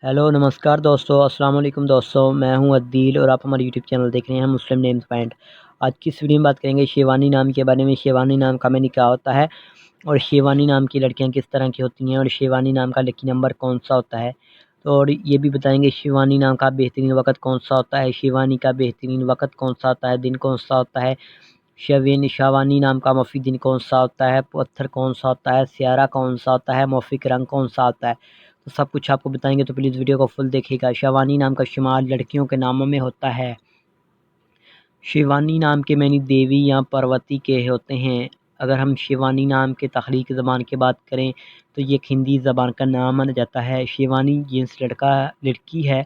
Hello नमस्कार दोस्तों, अस्सलाम वालेकुम दोस्तों। मैं हूं अदील और आप हमारे यूट्यूब चैनल देख रहे हैं मुस्लिम नेम्स पॉइंट। आज की इस वीडियो में बात करेंगे शेवानी नाम के बारे में। शेवानी नाम का मैंने क्या होता है और शेवानी नाम की लड़कियां किस तरह की होती हैं और शेवानी नाम का लकी नंबर कौन सा होता है। तो और ये भी बताएंगे शेवानी नाम का बेहतरीन वक़्त कौन सा होता है, शेवानी का बेहतरीन वक़्त कौन सा होता है, दिन कौन सा होता है, शावानी नाम का मौफिक दिन कौन सा होता है, पत्थर कौन सा होता है, सियारा कौन सा होता है, मौफिक रंग कौन सा होता है। तो सब कुछ आपको बताएंगे, तो प्लीज़ वीडियो को फुल देखिएगा। शिवानी नाम का इस्तेमाल लड़कियों के नामों में होता है। शिवानी नाम के मानी देवी या पार्वती के होते हैं। अगर हम शिवानी नाम के तख्लीक ज़बान की बात करें तो ये एक हिंदी ज़बान का नाम माना जाता है। शिवानी जिन्स लड़की है।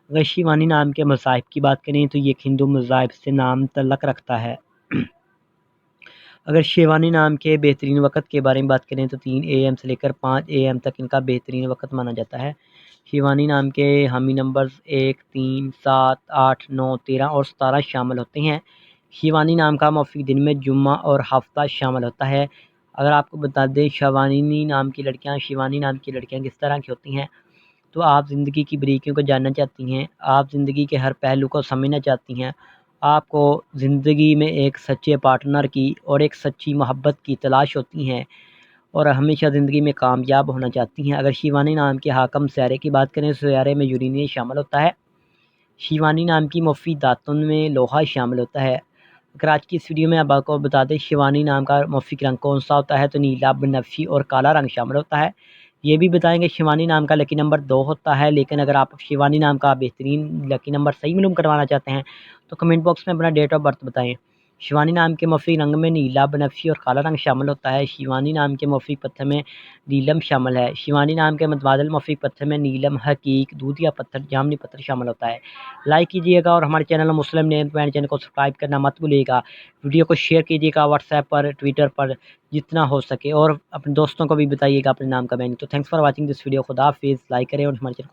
अगर शिवानी नाम के मज़ाहिब की बात करें तो ये एक हिंदू मज़ाहिब से नाम तल्लक रखता है। अगर शेवानी नाम के बेहतरीन वक़्त के बारे में बात करें तो 3 AM से लेकर 5 AM तक इनका बेहतरीन वक़्त माना जाता है। शिवानी नाम के हामी नंबर्स 1, 3, 7, 8, 9, 13 और 17 शामिल होते हैं। शिवानी नाम का मौफिक दिन में जुम्मा और हफ्ता शामिल होता है। अगर आपको बता दें शिवानी नाम की लड़कियाँ किस तरह की होती हैं, तो आप ज़िंदगी की बारीकियों को जानना चाहती हैं, आप ज़िंदगी के हर पहलू को समझना चाहती हैं, आपको ज़िंदगी में एक सच्चे पार्टनर की और एक सच्ची मोहब्बत की तलाश होती हैं और हमेशा ज़िंदगी में कामयाब होना चाहती हैं। अगर शिवानी नाम के हाकम सियारे की बात करें, सियारे में यूरेनियम शामिल होता है। शिवानी नाम की मुफीद धातुओं में लोहा शामिल होता है। अगर आज की इस वीडियो में अब आपको बता दें शिवानी नाम का मौफिक रंग कौन सा होता है, तो नीला, बनफशी और काला रंग शामिल होता है। ये भी बताएंगे शिवानी नाम का लकी नंबर 2 होता है। लेकिन अगर आप शिवानी नाम का बेहतरीन लकी नंबर सही मालूम करवाना चाहते हैं तो कमेंट बॉक्स में अपना डेट ऑफ बर्थ बताएं। शिवानी नाम के मौफिक रंग में नीला, बनफशी और काला रंग शामिल होता है। शिवानी नाम के मौफिक पत्थर में नीलम शामिल है। शिवानी नाम के मुतबादल मौफिक पत्थर में नीलम, हकीक, दूधिया पत्थर, जामनी पत्थर शामिल होता है। लाइक कीजिएगा और हमारे चैनल मुस्लिम नेम पॉइंट चैनल को सब्सक्राइब करना मत भूलिएगा। वीडियो को शेयर कीजिएगा व्हाट्सएप पर, ट्विटर पर जितना हो सके, और अपने दोस्तों को भी बताइएगा अपने नाम का मीनिंग। तो thanks for watching this video. खुदा हाफिज़। लाइक करें और हमारे चैनल